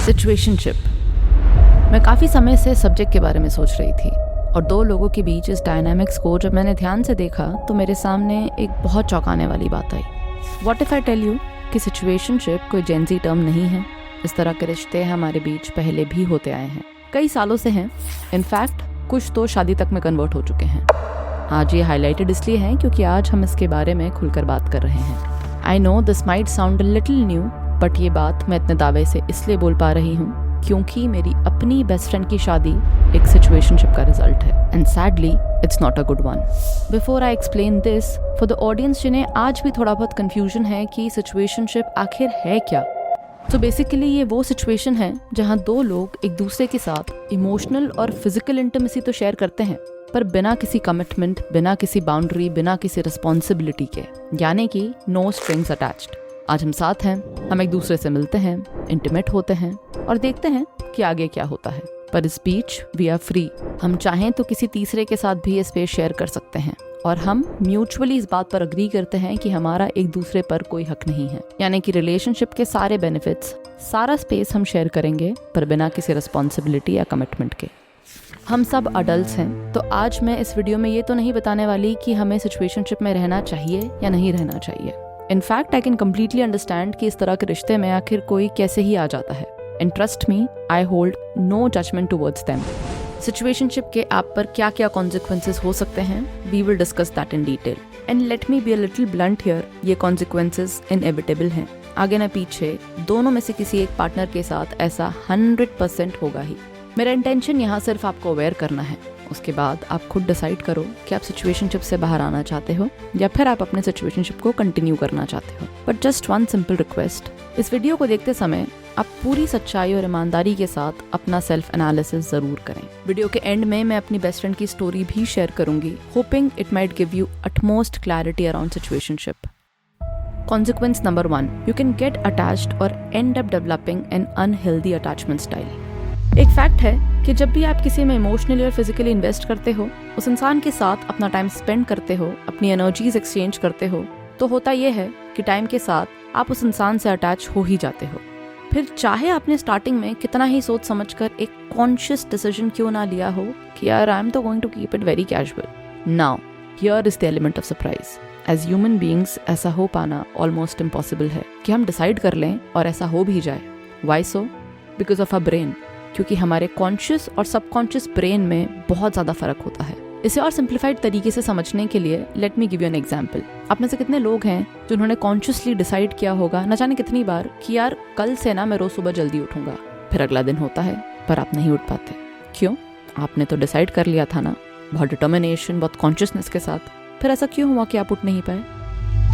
Situationship. मैं काफ़ी समय से सब्जेक्ट के बारे में सोच रही थी और दो लोगों के बीच इस डायनामिक्स को जब मैंने ध्यान से देखा तो मेरे सामने एक बहुत चौंकाने वाली बात आई। What if I tell you कि सिचुएशनशिप कोई जेंजी टर्म नहीं है। इस तरह के रिश्ते हमारे बीच पहले भी होते आए हैं, कई सालों से हैं। इनफैक्ट कुछ तो शादी तक में कन्वर्ट हो चुके हैं। आज ये हाईलाइटेड इसलिए है क्योंकि आज हम इसके बारे में खुलकर बात कर रहे हैं। I know this might sound a little new, but ये बात मैं इतने दावे से इसलिए बोल पा रही हूँ क्योंकि मेरी अपनी बेस्ट फ्रेंड की शादी एक सिचुएशनशिप का रिजल्ट है, and sadly it's not a good one. Before I explain this for the audience जिन्हें आज भी थोड़ा बहुत कंफ्यूजन है कि सिचुएशनशिप आखिर है क्या, तो बेसिकली ये वो सिचुएशन है जहाँ दो लोग एक दूसरे के साथ इमोशनल और फिजिकल इंटीमेसी तो शेयर करते हैं, पर बिना किसी कमिटमेंट, बिना किसी बाउंड्री, बिना किसी रिस्पॉन्सिबिलिटी के, यानी कि नो स्ट्रिंग्स अटैच्ड। आज हम साथ हैं, हम एक दूसरे से मिलते हैं, इंटीमेट होते हैं और देखते हैं कि आगे क्या होता है, पर इस बीच वी आर फ्री। हम चाहें तो किसी तीसरे के साथ भी ये स्पेस शेयर कर सकते हैं और हम म्यूचुअली इस बात पर अग्री करते हैं कि हमारा एक दूसरे पर कोई हक नहीं है, यानी कि रिलेशनशिप के सारे बेनिफिट्स, सारा स्पेस हम शेयर करेंगे पर बिना किसी रिस्पॉन्सिबिलिटी या कमिटमेंट के। हम सब अडल्ट्स हैं, तो आज मैं इस वीडियो में ये तो नहीं बताने वाली कि हमें सिचुएशनशिप में रहना चाहिए या नहीं रहना चाहिए। In fact I can completely understand कि इस तरह के रिश्ते में आखिर कोई कैसे ही आ जाता है, and trust me I hold no judgement towards them. Situationship के आप पर क्या क्या कॉन्सिक्वेंसेस हो सकते हैं, we will discuss that in detail. And let me be a little blunt here, ये कॉन्सिक्वेंसेस इनएविटेबल हैं। आगे न पीछे दोनों में से किसी एक पार्टनर के साथ ऐसा 100% होगा ही। मेरा इंटेंशन यहाँ सिर्फ आपको अवेयर करना है, उसके बाद आप खुद डिसाइड करो कि आप सिचुएशनशिप से बाहर आना चाहते हो या फिर आप अपने सिचुएशनशिप को कंटिन्यू करना चाहते हो। But just one simple request, इस वीडियो को देखते समय आप पूरी सच्चाई और ईमानदारी के साथ अपना सेल्फ एनालिसिस जरूर करें। वीडियो के एंड में मैं अपनी बेस्ट फ्रेंड की स्टोरी भी शेयर करूंगी, hopping it might give you utmost clarity around situationship. Consequence number 1, you can get attached or end up developing an unhealthy attachment style. एक फैक्ट है कि जब भी आप किसी में इमोशनली और फिजिकली इन्वेस्ट करते हो, उस इंसान के साथ अपना टाइम स्पेंड करते हो, अपनी एनर्जीज एक्सचेंज करते हो, तो होता यह है कि टाइम के साथ आप उस इंसान से अटैच हो ही जाते हो। फिर चाहे आपने स्टार्टिंग में कितना ही सोच समझकर एक कॉन्शियस डिसीजन क्यों ना लिया हो कि यार आई एम तो going to keep it very casual. Now here is the element of surprise. As human beings ऐसा हो पाना ऑलमोस्ट इम्पॉसिबल है कि हम डिसाइड कर लें और ऐसा हो भी जाए। Why so? Because of a brain, क्योंकि हमारे कॉन्शियस और सबकॉन्शियस ब्रेन में बहुत ज़्यादा फर्क होता है। इसे और सिंप्लीफाइड तरीके से समझने के लिए let me give you an example. आप में से कितने लोग हैं जिन्होंने कॉन्शियसली डिसाइड किया होगा न जाने कितनी बार कि यार कल से ना मैं रोज सुबह जल्दी उठूंगा, फिर अगला दिन होता है पर आप नहीं उठ पाते। क्यों? आपने तो डिसाइड कर लिया था ना, बहुत डिटर्मिनेशन, बहुत कॉन्शियसनेस के साथ। फिर ऐसा क्यों हुआ कि आप उठ नहीं पाए?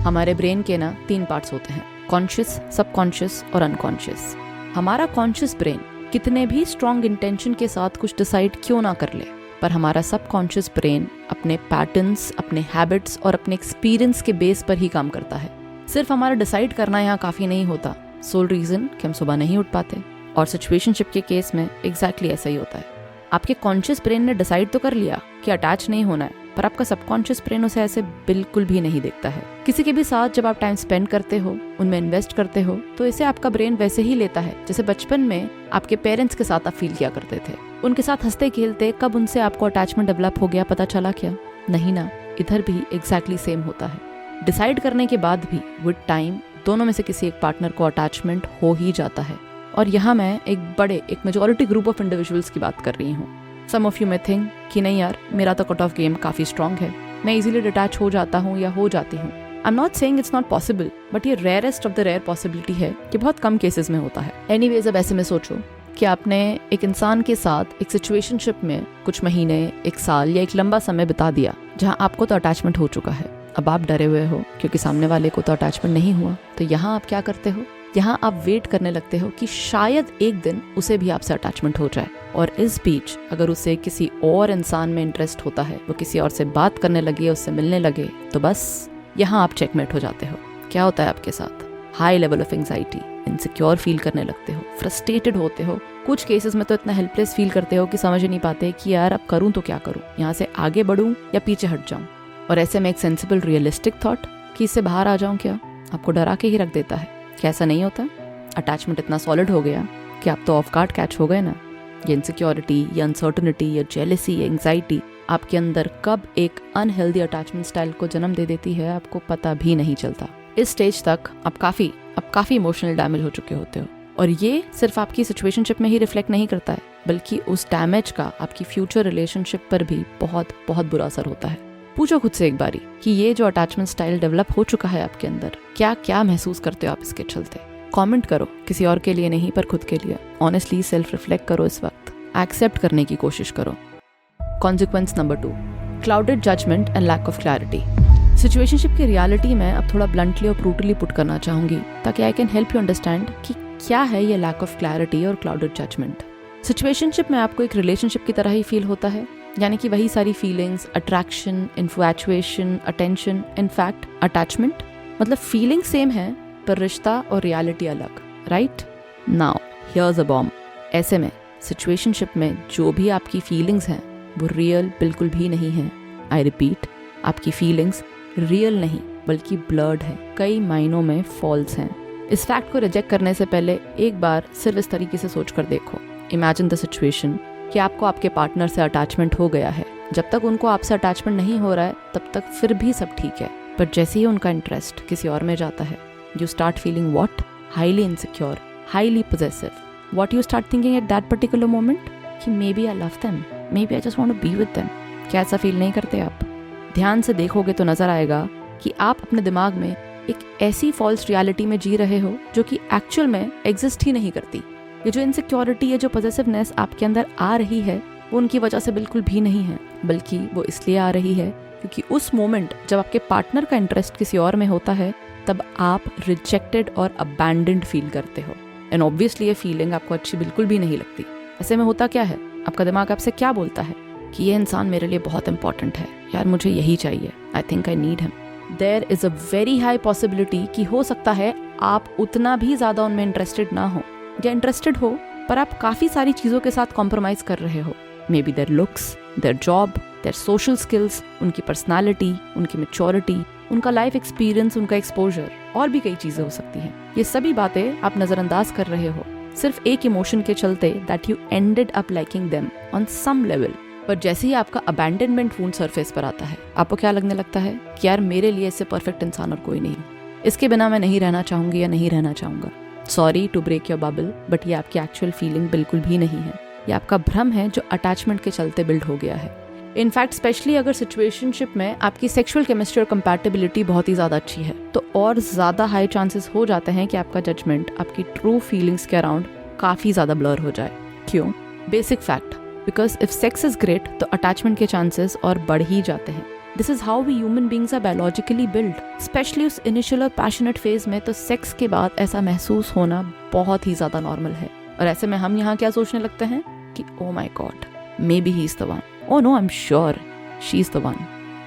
हमारे ब्रेन के ना 3 पार्ट्स होते हैं, कॉन्शियस, सबकॉन्शियस और अनकॉन्शियस। हमारा कॉन्शियस ब्रेन कितने भी स्ट्रॉन्ग इंटेंशन के साथ कुछ डिसाइड क्यों ना कर ले, पर हमारा सबकॉन्शियस ब्रेन अपने पैटर्न्स, अपने हैबिट्स और अपने एक्सपीरियंस के बेस पर ही काम करता है। सिर्फ हमारा डिसाइड करना यहाँ काफ़ी नहीं होता। सोल रीज़न कि हम सुबह नहीं उठ पाते, और सिचुएशनशिप के केस में एग्जैक्टली ऐसा ही होता है। आपके कॉन्शियस ब्रेन ने डिसाइड तो कर लिया कि अटैच नहीं होना है, पर आपका सबकॉन्शियस ब्रेन उसे ऐसे बिल्कुल भी नहीं देखता है। किसी के भी साथ जब आप टाइम स्पेंड करते हो, उनमें इन्वेस्ट करते हो, तो इसे आपका ब्रेन वैसे ही लेता है जैसे बचपन में आपके पेरेंट्स के साथ आप फील किया करते थे। उनके साथ हंसते खेलते कब उनसे आपको अटैचमेंट डेवलप हो गया पता चला क्या? नहीं ना, इधर भी एग्जैक्टली सेम होता है। डिसाइड करने के बाद भी विद टाइम दोनों में से किसी एक पार्टनर को अटैचमेंट हो ही जाता है। और यहाँ मैं एक मेजॉरिटी ग्रुप ऑफ इंडिविजुअल्स की बात कर रही हूँ। सम ऑफ यू मे थिंक कि नहीं यार, मेरा तो कट ऑफ गेम काफ़ी स्ट्रॉन्ग है, मैं इजीली डिटैच हो जाता हूँ या हो जाती हूँ। I am not saying it's not possible, but ये rarest of the rare possibility है कि बहुत कम केसेस में होता है। एनीवेज, अब ऐसे में सोचो कि आपने एक इंसान के साथ एक सिचुएशनशिप में कुछ महीने, 1 साल या एक लंबा समय बिता दिया जहाँ आपको तो अटैचमेंट हो चुका है। अब आप डरे हुए हो क्योंकि सामने वाले को तो अटैचमेंट नहीं हुआ, तो यहाँ आप क्या करते हो? यहाँ आप वेट करने लगते हो कि शायद एक दिन उसे भी आपसे अटैचमेंट हो जाए, और इस बीच अगर उसे किसी और इंसान में इंटरेस्ट होता है, वो किसी और से बात करने लगे, उससे मिलने लगे, तो बस यहाँ आप चेकमेट हो जाते हो। क्या होता है आपके साथ? High level of anxiety, insecure feel करने लगते हो, फ्रस्ट्रेटेड होते हो, कुछ केसेस में तो इतना हेल्पलेस फील करते हो कि समझ नहीं पाते कि यार अब करूँ तो क्या करूँ, यहाँ से आगे बढ़ूँ या पीछे हट जाऊँ। और ऐसे में एक सेंसिबल रियलिस्टिक थॉट कि इससे बाहर आ जाऊँ क्या, आपको डरा के ही रख देता है। क्या ऐसा नहीं होता? अटैचमेंट इतना सॉलिड हो गया कि आप तो ऑफ गार्ड कैच हो गए ना। ये इनसिक्योरिटी, ये अनसर्टनिटी, ये जेलसी, ये एंग्जाइटी आपके अंदर कब एक अनहेल्दी अटैचमेंट स्टाइल को जन्म दे देती है आपको पता भी नहीं चलता। इस स्टेज तक आप काफी इमोशनल डैमेज हो चुके होते हो, और ये सिर्फ आपकी सिचुएशनशिप में ही रिफ्लेक्ट नहीं करता है, बल्कि उस डैमेज का आपकी फ्यूचर रिलेशनशिप पर भी बहुत बहुत बुरा असर होता है। पूछो खुद से एक बारी कि ये जो अटैचमेंट स्टाइल डेवलप हो चुका है आपके अंदर, क्या क्या महसूस करते हो आप इसके चलते। कमेंट करो, किसी और के लिए नहीं पर खुद के लिए। ऑनेस्टली सेल्फ रिफ्लेक्ट करो, इस वक्त एक्सेप्ट करने की कोशिश करो। Consequence number 2, clouded judgement and lack of clarity. Situationship की रियलिटी में अब थोड़ा ब्लंटली और ब्रूटली पुट करना चाहूंगी, ताकि I can help you understand कि क्या है ये लैक ऑफ क्लैरिटी और क्लाउडेड जजमेंट। सिचुएशनशिप में आपको एक रिलेशनशिप की तरह ही फील होता है, यानी कि वही सारी feelings, attraction, infatuation, attention, in fact attachment, मतलब फीलिंग सेम है पर रिश्ता और रियलिटी अलग, right? Now here's a bomb. ऐसे में सिचुएशनशिप में जो भी आपकी फीलिंग्स हैं वो रियल बिल्कुल भी नहीं है। आई रिपीट, आपकी फीलिंग्स रियल नहीं बल्कि ब्लर्ड है, कई मायनों में फॉल्स हैं। इस फैक्ट को रिजेक्ट करने से पहले एक बार सिर्फ इस तरीके से सोच कर देखो। इमेजिन द सिचुएशन कि आपको आपके पार्टनर से अटैचमेंट हो गया है। जब तक उनको आपसे अटैचमेंट नहीं हो रहा है तब तक फिर भी सब ठीक है, पर जैसे ही उनका इंटरेस्ट किसी और में जाता है, you start feeling what? Highly insecure, highly possessive. What you start thinking at that particular moment? कि maybe I love them, maybe I just want to be with them. क्या ऐसा feel नहीं करते आप? ध्यान से देखोगे तो नजर आएगा कि आप अपने दिमाग में एक ऐसी फॉल्स रियलिटी में जी रहे हो जो कि एक्चुअल में एग्जिस्ट ही नहीं करती। ये जो इनसिक्योरिटी, ये जो पॉजिटिवनेस आपके अंदर आ रही है, वो उनकी वजह से बिल्कुल भी नहीं है, बल्कि वो इसलिए आ रही है क्योंकि उस मोमेंट जब आपके पार्टनर का इंटरेस्ट किसी और में होता है तब आप रिजेक्टेड और अबैंडन्ड फील करते हो। एंड ऑब्वियसली ये फीलिंग आपको अच्छी बिल्कुल भी नहीं लगती। ऐसे में होता क्या है, आपका दिमाग आपसे क्या बोलता है कि ये इंसान मेरे लिए बहुत इंपॉर्टेंट है, यार मुझे यही चाहिए, I think I need him. There is a very high possibility कि हो सकता है आप उतना भी ज्यादा उनमें इंटरेस्टेड ना हो, या इंटरेस्टेड हो पर आप काफी सारी चीजों के साथ कॉम्प्रोमाइज कर रहे हो। May be there looks, their job, their social skills, उनकी पर्सनालिटी, उनकी मैच्योरिटी, उनका लाइफ एक्सपीरियंस, उनका एक्सपोजर, और भी कई चीजें हो सकती हैं। ये सभी बातें आप नजरअंदाज कर रहे हो सिर्फ एक इमोशन के चलते, that you ended up liking them on some level. पर जैसे ही आपका अबैंडनमेंट वुंड सरफेस पर आता है, आपको क्या लगने लगता है कि यार मेरे लिए इससे परफेक्ट इंसान और कोई नहीं, इसके बिना मैं नहीं रहना चाहूंगी या नहीं रहना चाहूंगा। Sorry to break your bubble, but ये आपकी एक्चुअल फीलिंग बिल्कुल भी नहीं है। ये आपका भ्रम है जो अटैचमेंट के चलते बिल्ड हो गया है। इनफैक्ट स्पेशली अगर सिचुएशनशिप में आपकी सेक्सुअल केमिस्ट्री और कंपैटिबिलिटी बहुत ही ज्यादा अच्छी है, तो और ज्यादा हाई चांसेस हो जाते हैं कि आपका जजमेंट आपकी ट्रू फीलिंग्स के अराउंड काफी ज्यादा ब्लर हो जाए। क्यों? Basic fact, because if sex is great तो अटैचमेंट के चांसेस और बढ़ ही जाते हैं। This is how we human beings are biologically build. Specially उस इनिशियल और पैशनेट फेज में तो सेक्स के बाद ऐसा महसूस होना बहुत ही ज्यादा नॉर्मल है। और ऐसे में हम यहाँ क्या सोचने लगते हैं कि oh my God, maybe he is the one, oh no I am sure she is the one,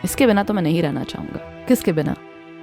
इसके बिना तो मैं नहीं रहना चाहूंगा। किसके बिना?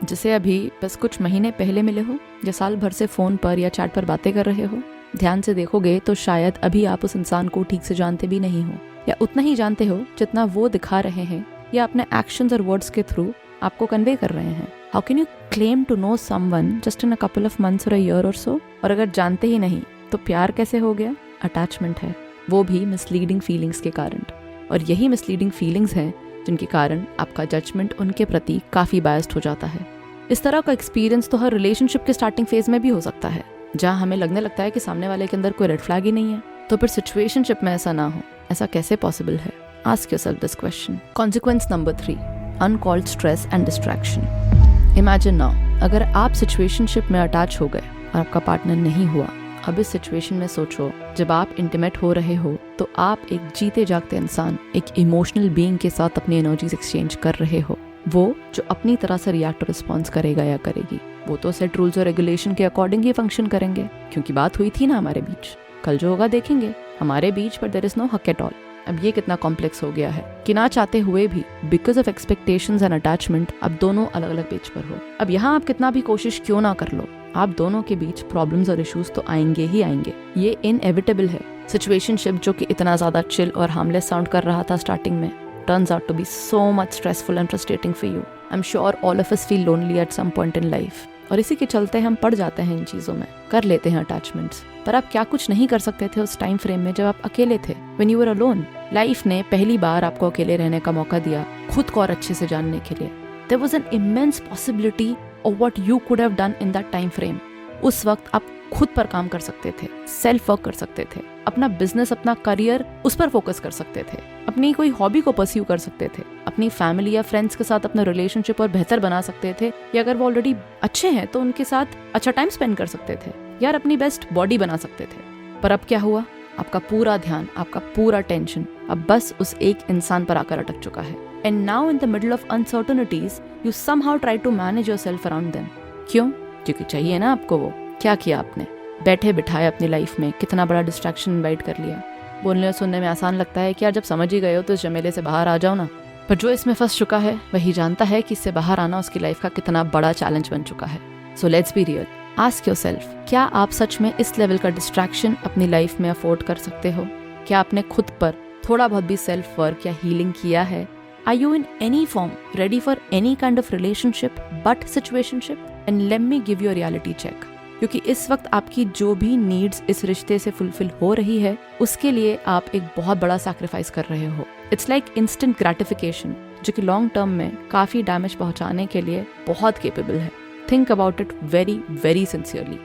जिसे अभी बस कुछ महीने पहले मिले हो, या साल भर से फोन पर या चैट पर बातें कर रहे हो। ध्यान से देखोगे तो शायद अभी आप उस इंसान को ठीक से जानते भी नहीं हो, या उतना ही जानते हो जितना वो दिखा रहे हैं या अपने एक्शंस और वर्ड्स के थ्रू आपको कन्वे कर रहे हैं। How can you claim to know someone just in a couple of months और अ ईयर और सो? और अगर जानते ही नहीं तो प्यार कैसे हो गया? अटैचमेंट है, वो भी मिसलीडिंग फीलिंग्स के कारण। और यही मिसलीडिंग फीलिंग्स हैं जिनके कारण आपका जजमेंट उनके प्रति काफी बायस्ड हो जाता है। इस तरह का एक्सपीरियंस तो हर रिलेशनशिप के स्टार्टिंग फेज में भी हो सकता है, जहाँ हमें लगने लगता है कि सामने वाले के अंदर कोई रेड फ्लैग ही नहीं है। तो फिर सिचुएशनशिप में ऐसा ना हो, ऐसा कैसे पॉसिबल है? Ask yourself this question. Consequence number 3, uncalled stress and distraction. Imagine now, अगर आप सिचुएशनशिप में अटैच हो गए और आपका पार्टनर नहीं हुआ। अब इस सिचुएशन में सोचो, जब आप इंटीमेट हो रहे हो तो आप एक जीते जागते इंसान, एक इमोशनल बीइंग के साथ अपनी एनर्जीज एक्सचेंज कर रहे हो। वो जो अपनी तरह से रिएक्ट और रिस्पॉन्स करेगा या करेगी, वो तो सेट रूल्स और रेगुलेशन के अकॉर्डिंग ही फंक्शन करेंगे, क्योंकि बात हुई थी ना हमारे बीच। कल जो होगा देखेंगे हमारे बीच, पर देयर इज नो हक एट ऑल। अब ये कितना कॉम्प्लेक्स हो गया है कि ना चाहते हुए भी because of expectations and attachment अब दोनों अलग अलग पेज पर हो। अब यहाँ आप कितना भी कोशिश क्यों ना कर लो, आप दोनों के बीच प्रॉब्लम्स और इश्यूज तो आएंगे ही आएंगे। ये इनएविटेबल है। सिचुएशनशिप जो कि इतना ज्यादा चिल और हार्मलेस साउंड कर रहा था स्टार्टिंग में, turns out to be so much stressful and frustrating for you. I'm sure all of us feel lonely at some point in life. और इसी के चलते हम पड़ जाते हैं इन चीज़ों में, कर लेते हैं अटैचमेंट्स। पर आप क्या कुछ नहीं कर सकते थे उस टाइम फ्रेम में जब आप अकेले थे, when you were alone. Life ने पहली बार आपको अकेले रहने का मौका दिया, खुद को और अच्छे से जानने के लिए। There was an immense possibility of what you could have done in that time frame. उस वक्त आप खुद पर काम कर सकते थे, सेल्फ वर्क कर सकते थे, अपना बिजनेस, अपना करियर, उस पर फोकस कर सकते थे, अपनी कोई हॉबी को परस्यू कर सकते थे, अपनी फैमिली या फ्रेंड्स के साथ अपना रिलेशनशिप और बेहतर बना सकते थे, या अगर वो ऑलरेडी अच्छे हैं तो उनके साथ अच्छा टाइम स्पेंड कर सकते थे, यार अपनी बेस्ट बॉडी बना सकते थे। पर अब क्या हुआ? आपका पूरा ध्यान, आपका पूरा टेंशन अब बस उस एक इंसान पर आकर अटक चुका है। And now in the middle of uncertainties you somehow try to manage yourself around them. क्यों? क्योंकि चाहिए ना आपको वो। क्या किया आपने? बैठे बिठाए अपनी लाइफ में कितना बड़ा डिस्ट्रैक्शन इन्वाइट कर लिया। बोलने और सुनने में आसान लगता है कि यार जब समझ ही गए हो तो इस झमेले से बाहर आ जाओ ना, पर जो इसमें फंस चुका है वही जानता है कि इससे बाहर आना उसकी लाइफ का कितना बड़ा चैलेंज बन चुका है। So let's be real, ask yourself, क्या आप सच में इस लेवल का डिस्ट्रैक्शन अपनी लाइफ में अफोर्ड कर सकते हो? क्या आपने खुद पर थोड़ा बहुत भी सेल्फ वर्क या हीलिंग किया है? Are you in any form ready for any kind of relationship but situationship? And let me give you a reality check. क्योंकि इस वक्त आपकी जो भी नीड्स इस रिश्ते से फुलफिल हो रही है उसके लिए आप एक बहुत बड़ा सैक्रिफाइस कर रहे हो। इट्स लाइक इंस्टेंट ग्रेटिफिकेशन, जो कि लॉन्ग टर्म में काफी डैमेज पहुंचाने के लिए बहुत केपेबल है। Think about it very very sincerely.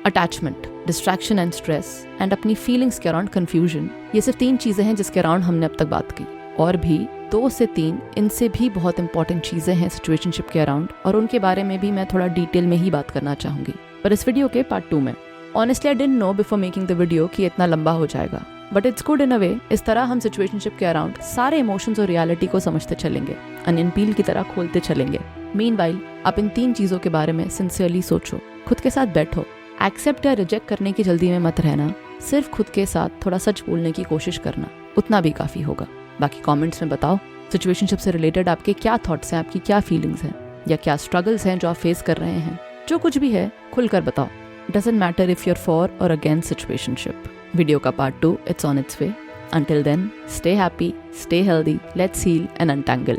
Attachment, distraction and stress and अपनी फीलिंग्स के अराउंड कंफ्यूजन, ये सिर्फ 3 चीजें हैं जिसके अराउंड हमने अब तक बात की। और भी 2 से 3 इनसे भी बहुत इंपॉर्टेंट चीजें हैं सिचुएशनशिप के अराउंड, और उनके बारे में भी मैं थोड़ा डिटेल में ही बात करना चाहूंगी, पर इस वीडियो के पार्ट 2 में। Honestly I didn't know before making the video कि इतना लंबा हो जाएगा, बट इट्स गुड इन अ वे। इस तरह हम सिचुएशनशिप के अराउंड सारे इमोशंस और रियलिटी को समझते चलेंगे, अनियन पील की तरह खोलते चलेंगे। मीनवाइल आप इन 3 चीजों के बारे में सिंसियरली सोचो, खुद के साथ बैठो, एक्सेप्ट या रिजेक्ट करने की जल्दी में मत रहना, सिर्फ खुद के साथ थोड़ा सच बोलने की कोशिश करना, उतना भी काफी होगा। बाकी कमेंट्स में बताओ सिचुएशनशिप से रिलेटेड आपके क्या थॉट्स हैं, आपकी क्या फीलिंग्स हैं, या क्या स्ट्रगल्स हैं जो आप फेस कर रहे हैं। जो कुछ भी है खुलकर बताओ। Doesn't matter if you're for और अगेंस्ट सिचुएशनशिप। वीडियो का part 2 it's on its way. Until then, stay happy, stay healthy, let's heal and untangle.